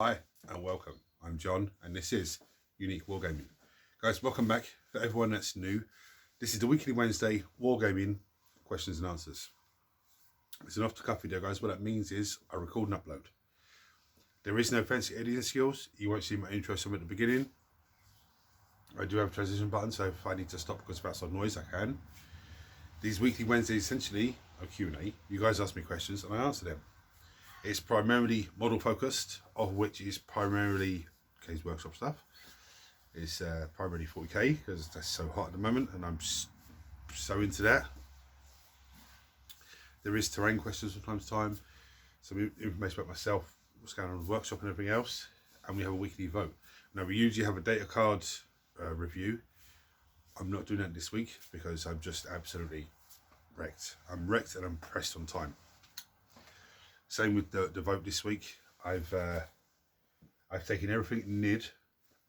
Hi and welcome. I'm John and this is Unique Wargaming. Guys, welcome back. For everyone that's new, this is the weekly Wednesday Wargaming questions and answers. It's an off-the-cuff video, guys. What that means is I record and upload. There is no fancy editing skills. You won't see my intro some at the beginning. I do have a transition button, so if I need to stop because of outside noise, I can. These weekly Wednesdays essentially are Q&A. You guys ask me questions and I answer them. It's primarily model focused, of which is primarily K's Workshop stuff. It's primarily 40k because that's so hot at the moment and I'm so into that. There is terrain questions from time to time, some information about myself, what's going on with the workshop and everything else, and we have a weekly vote. Now we usually have a data card review. I'm not doing that this week because I'm just absolutely wrecked. I'm wrecked and I'm pressed on time. Same with the vote this week. I've taken everything NID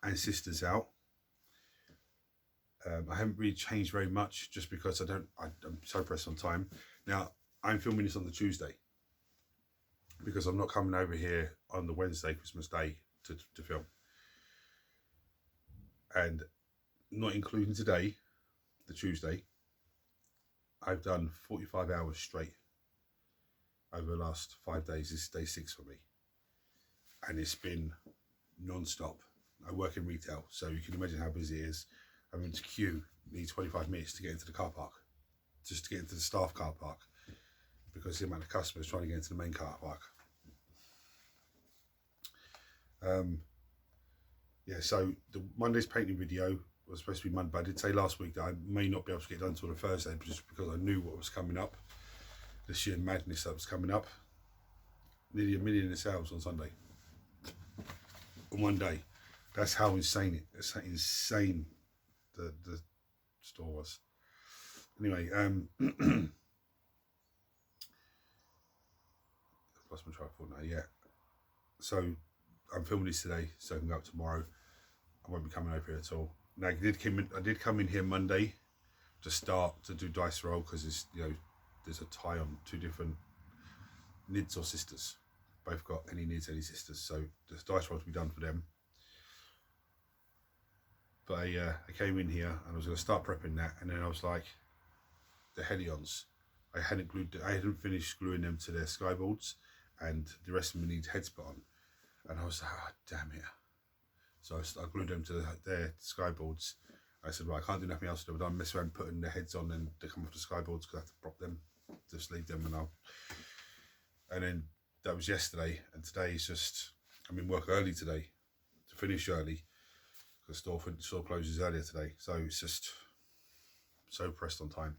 and sisters out. I haven't really changed very much just because I'm so pressed on time. Now I'm filming this on the Tuesday because I'm not coming over here on the Wednesday, Christmas Day, to film. And not including today, the Tuesday, I've done 45 hours straight over the last 5 days. This is day 6 for me, and it's been non-stop. I work in retail, so you can imagine how busy it is. Having to queue, need 25 minutes to get into the car park, just to get into the staff car park, because the amount of customers trying to get into the main car park. Yeah, so the Monday's painting video was supposed to be Monday, but I did say last week that I may not be able to get done until the Thursday, just because I knew what was coming up. The sheer madness that was coming up. Nearly 1 million in sales on Sunday. In one day. That's how insane it's insane the store was. Anyway, I've lost my train of thought now, yeah. So I'm filming this today, so I can go up tomorrow. I won't be coming over here at all. Now I did come in here Monday to start to do dice roll because it's, you know, there's a tie on 2 different NIDs or sisters. Both got any NIDs, any sisters, so the dice roll to be done for them. But I came in here and I was going to start prepping that, and then I was like, the Helions, I hadn't finished gluing them to their skyboards, and the rest of them need heads put on, and I was like, oh, damn it. So I glued them to their skyboards. I said, right, I can't do nothing else to do, but I'll mess around putting the heads on and they come off the skyboards because I have to prop them, just leave them, and then that was yesterday, and today is just, I'm in work early today to finish early because the store closes earlier today, so it's just so pressed on time.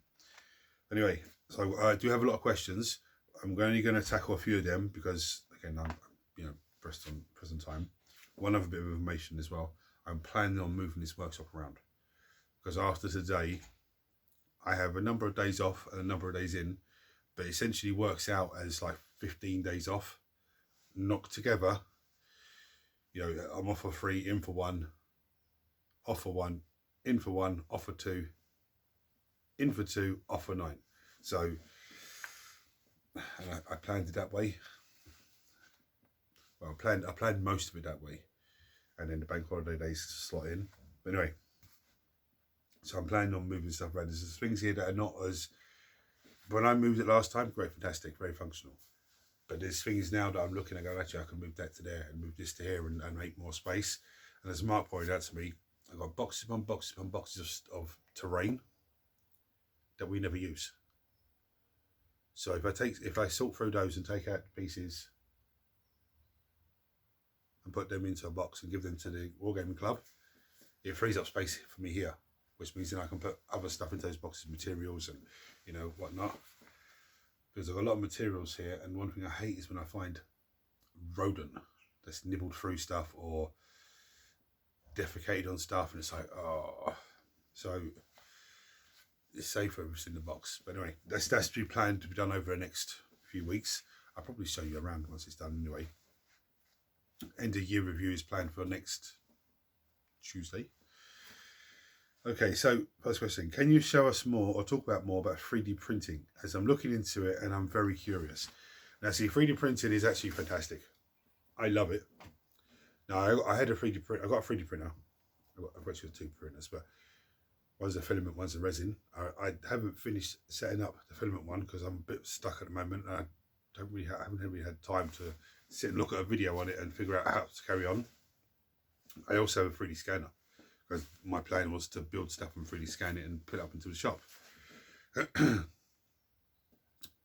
Anyway, so I do have a lot of questions. I'm only going to tackle a few of them because again I'm pressed on time. One other bit of information as well. I'm planning on moving this workshop around because after today I have a number of days off and a number of days in, but it essentially works out as like 15 days off knocked together. You know, I'm off for 3, in for 1, off for 1, in for 1, off for 2, in for 2, off for 9. So I planned it that way. Well, I planned most of it that way, and then the bank holiday days slot in. But anyway, so I'm planning on moving stuff around. There's things here that are not as, when I moved it last time, great, fantastic, very functional. But there's things now that I'm looking at going, actually I can move that to there and move this to here and make more space. And as Mark pointed out to me, I've got boxes upon boxes upon boxes of terrain that we never use. So if I sort through those and take out the pieces and put them into a box and give them to the Wargaming Club, it frees up space for me here, which means then I can put other stuff into those boxes, materials and, you know, whatnot. Because I've got a lot of materials here, and one thing I hate is when I find rodent that's nibbled through stuff or defecated on stuff, and it's like, oh. So it's safer if it's in the box. But anyway, that's to be planned to be done over the next few weeks. I'll probably show you around once it's done anyway. End of year review is planned for next Tuesday. Okay, so first question, can you show us more or talk about more about 3D printing, as I'm looking into it and I'm very curious. Now see, 3D printing is actually fantastic. I love it. No, I had a 3D print. I got a 3D printer. I've actually got two printers, but one's a filament, one's a resin. I haven't finished setting up the filament one because I'm a bit stuck at the moment. And I haven't really had time to sit and look at a video on it and figure out how to carry on. I also have a 3D scanner because my plan was to build stuff and 3D scan it and put it up into the shop.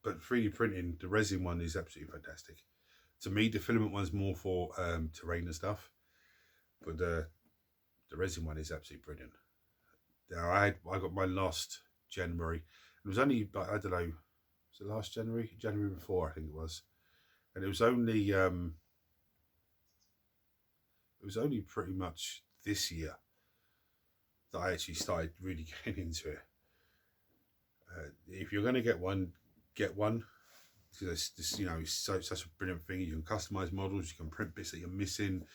But 3D printing, the resin one is absolutely fantastic. To me, the filament one's more for terrain and stuff, but the resin one is absolutely brilliant. Now I got mine last January. It was only, I don't know, was it last January? January before, I think it was. And it was only pretty much this year that I actually started really getting into it. If you're going to get one, because this, you know, it's such a brilliant thing. You can customize models, you can print bits that you're missing.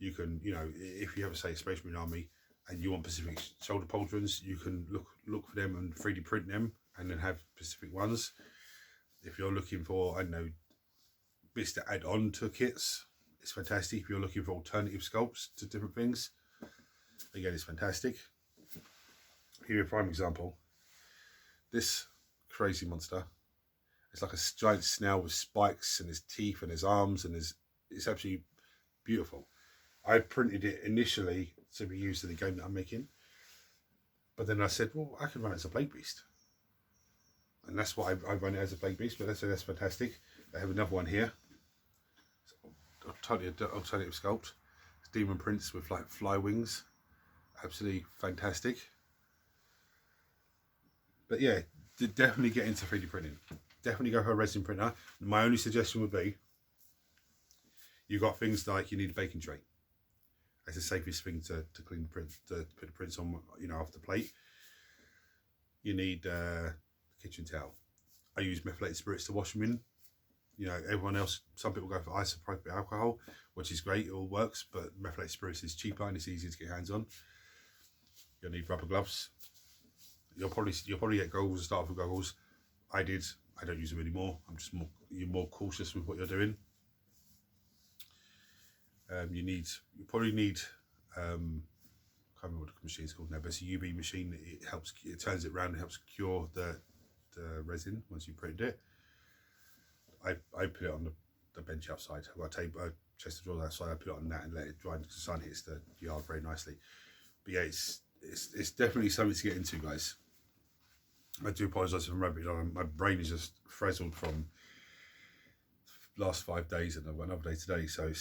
You can, you know, if you ever say Space Marine Army and you want Pacific shoulder pauldrons, you can look for them and 3D print them and then have Pacific ones. If you're looking for, I don't know, bits to add on to kits, it's fantastic. If you're looking for alternative sculpts to different things, again, it's fantastic. I'll give you a prime example. This crazy monster, it's like a giant snail with spikes and his teeth and his arms, and it's absolutely beautiful. I printed it initially to be used in the game that I'm making, but then I said, well, I can run it as a Plague Beast, and that's why I run it as a Plague Beast. But that's fantastic. I have another one here, alternative sculpt. It's Demon Prince with like fly wings, absolutely fantastic. But yeah, definitely get into 3D printing. Definitely go for a resin printer. My only suggestion would be, you've got things like you need a baking tray. That's the safest thing to clean the print, to put the prints on, you know, off the plate. You need a kitchen towel. I use methylated spirits to wash them in. You know, everyone else, some people go for isopropyl alcohol, which is great, it all works, but methylated spirits is cheaper and it's easier to get hands on. You'll need rubber gloves. You'll probably get goggles and start with goggles. I don't use them anymore. You're more cautious with what you're doing. You probably need I can't remember what the machine's called now, but it's a UV machine. It turns it around and helps cure the resin once you print it. I put it on the bench outside. I've got a chest of drawers outside. I put it on that and let it dry because the sun hits the yard very nicely. But yeah, it's definitely something to get into, guys. I do apologise if I'm rambling on. My brain is just frazzled from the last 5 days, and I've got another day today, so I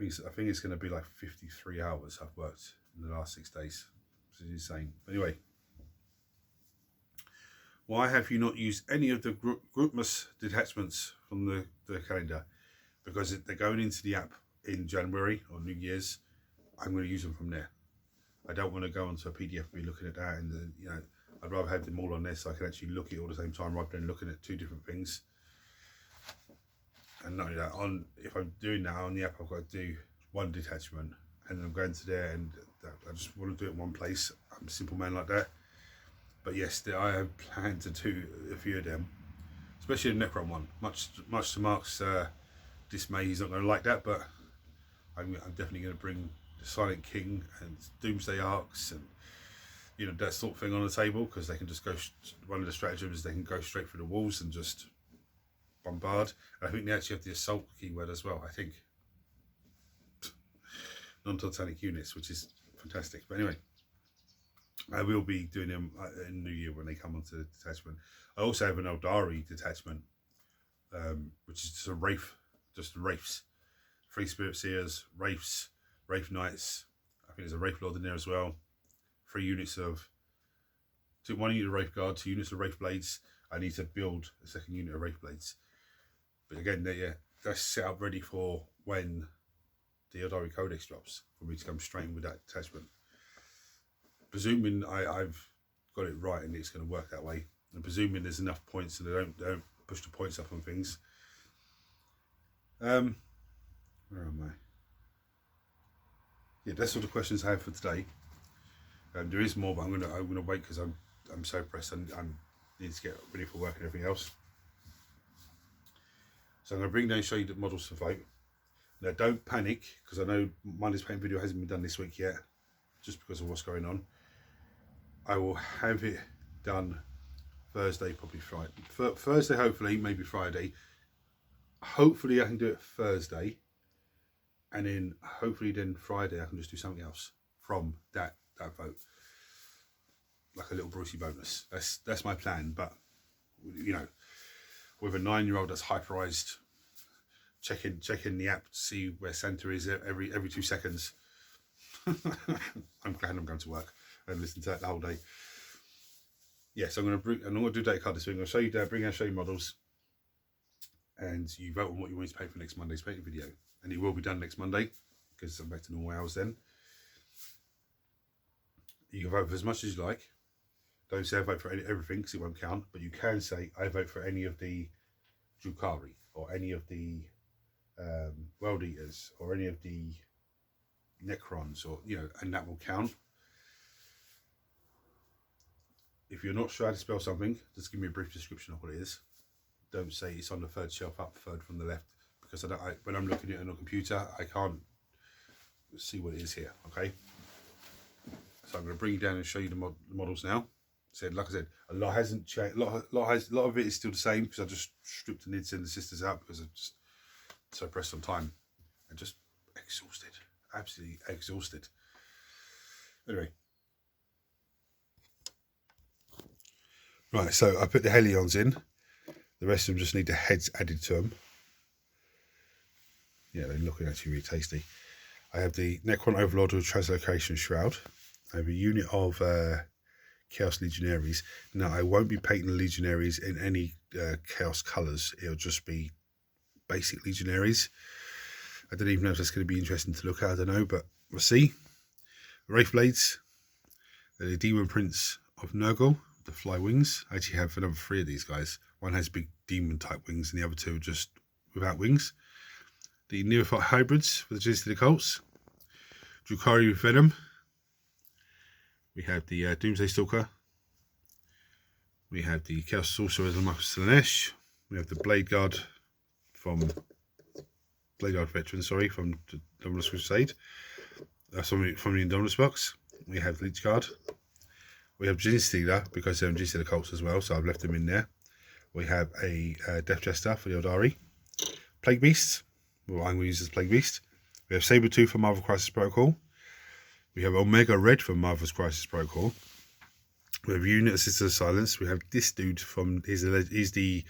think it's going to be like 53 hours I've worked in the last 6 days, which is insane. Anyway, why have you not used any of the Groupmas detachments from the calendar? Because they're going into the app in January or New Year's. I'm going to use them from there. I don't want to go onto a PDF and be looking at that, and you know, I'd rather have them all on there so I can actually look at it all at the same time rather than looking at two different things. And not only that, if I'm doing that on the app, I've got to do one detachment, and then I'm going to there, and I just want to do it in one place. I'm a simple man like that. But yes, I have planned to do a few of them, especially the Necron one. Much to Mark's dismay, he's not going to like that, but I'm definitely going to bring the Silent King and Doomsday Arcs and, you know, that sort of thing on the table, because they can just go, one of the stratagems, they can go straight through the walls and just bombard. And I think they actually have the assault keyword as well, I think. Non-totalic units, which is fantastic. But anyway, I will be doing them in New Year when they come onto the detachment. I also have an Eldari detachment, which is just a Wraith, just Wraiths. 3 Spirit Seers, Wraiths, Wraith Knights. I think there's a Wraith Lord in there as well. 1 unit of Wraith Guard, 2 units of Wraith Blades. I need to build a 2nd unit of Wraith Blades. But again, that's set up ready for when the Eldari Codex drops, for me to come straight in with that detachment. Presuming I've got it right and it's going to work that way, and presuming there's enough points and they don't push the points up on things. Where am I? Yeah, that's all the questions I have for today. There is more, but I'm gonna wait because I'm so pressed and I need to get ready for work and everything else. So I'm going to bring down and show you the models to vote. Now don't panic, because I know Monday's paint video hasn't been done this week yet, just because of what's going on. I will have it done Thursday, probably Friday. Thursday, hopefully, maybe Friday. Hopefully I can do it Thursday, and then hopefully then Friday I can just do something else from that vote, like a little Brucey bonus. That's my plan. But you know, with a 9-year-old that's hyperized, checking the app to see where Santa is every 2 seconds. I'm glad I'm going to work and listen to that the whole day. Yes, I'm going to do data card this week. I'm going to show you bring out, show you models, and you vote on what you want to pay for next Monday's painting video, and it will be done next Monday because I'm back to normal hours then. You can vote for as much as you like. Don't say I vote for everything because it won't count, but you can say I vote for any of the Drukhari or any of the World Eaters or any of the Necrons, or and that will count. If you're not sure how to spell something, just give me a brief description of what it is. Don't say it's on the third shelf up, third from the left, because when I'm looking at it on a computer, I can't see what it is here. Okay, so I'm going to bring you down and show you the models now. Like I said, a lot hasn't changed. A lot of it is still the same because I just stripped the Nids and the sisters out because I'm just so pressed on time and just exhausted, absolutely exhausted. Anyway. Right, so I put the Helions in. The rest of them just need the heads added to them. Yeah, they're looking actually really tasty. I have the Necron Overlord with Translocation Shroud. I have a unit of Chaos Legionaries. Now, I won't be painting the Legionaries in any Chaos colours. It'll just be basic Legionaries. I don't even know if that's going to be interesting to look at. I don't know, but we'll see. Wraithblades. The Demon Prince of Nurgle. The fly wings. I actually have another 3 of these guys. One has big demon type wings and the other 2 are just without wings. The Neophyte hybrids for the Agility of the Cults. Drukhari with Venom. We have the Doomsday Stalker. We have the Chaos Sorcerer as a Michael Slanesh. We have the Blade Guard veteran, from the Dominus Crusade. From the Indominus box. We have Leech Guard. We have Gin Stealer because they're in Gin Stealer Cults as well, so I've left them in there. We have a Death Jester for the Eldari. Plague Beast, well, I'm going to use as Plague Beast. We have Sabretooth for Marvel Crisis Protocol. We have Omega Red from Marvel's Crisis Protocol. We have Unit Assistant of Silence. We have this dude from, he's the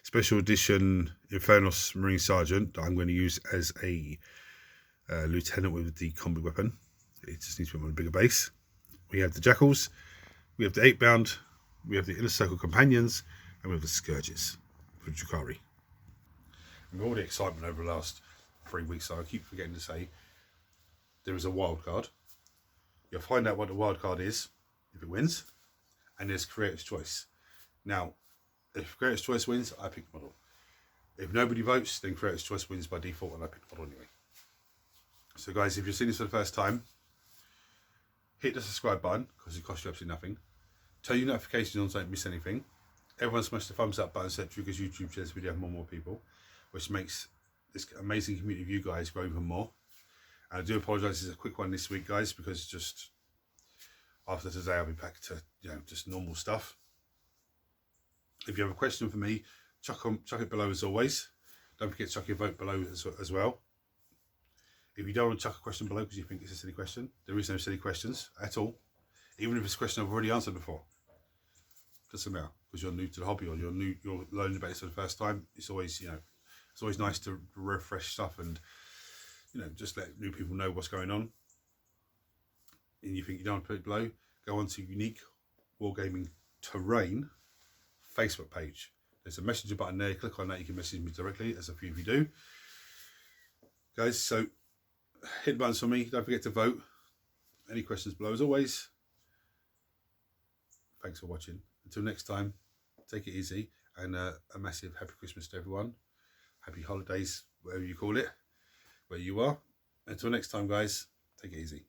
Special Edition Infernos Marine Sergeant that I'm going to use as a Lieutenant with the combat weapon. It just needs to be on a bigger base. We have the Jackals. We have the 8-bound, we have the Inner Circle Companions, and we have the Scourges for Drukhari. And with all the excitement over the last 3 weeks, so I keep forgetting to say, there is a wild card. You'll find out what the wild card is if it wins, and there's Creator's Choice. Now, if Creator's Choice wins, I pick the model. If nobody votes, then Creator's Choice wins by default, and I pick the model anyway. So guys, if you're seeing this for the first time, hit the subscribe button because it costs you absolutely nothing. Turn your notifications on so you don't miss anything. Everyone smash the thumbs up button so because YouTube shares the video have more people, which makes this amazing community of you guys grow even more. And I do apologise, this is a quick one this week, guys, because just after today I'll be back to just normal stuff. If you have a question for me, chuck it below as always. Don't forget to chuck your vote below as well. If you don't want to chuck a question below because you think it's a silly question, there is no silly questions at all. Even if it's a question I've already answered before. Doesn't matter, because you're new to the hobby or you're learning about it for the first time. It's always, it's always nice to refresh stuff and, just let new people know what's going on. And you think you don't want to put it below, go on to Unique Wargaming Terrain Facebook page. There's a messenger button there. Click on that, you can message me directly, as a few of you do. Guys, so hit the buttons for me. Don't forget to vote. Any questions below as always. Thanks for watching. Until next time, take it easy, and a massive happy Christmas to everyone. Happy holidays, whatever you call it, where you are. Until next time, guys, take it easy.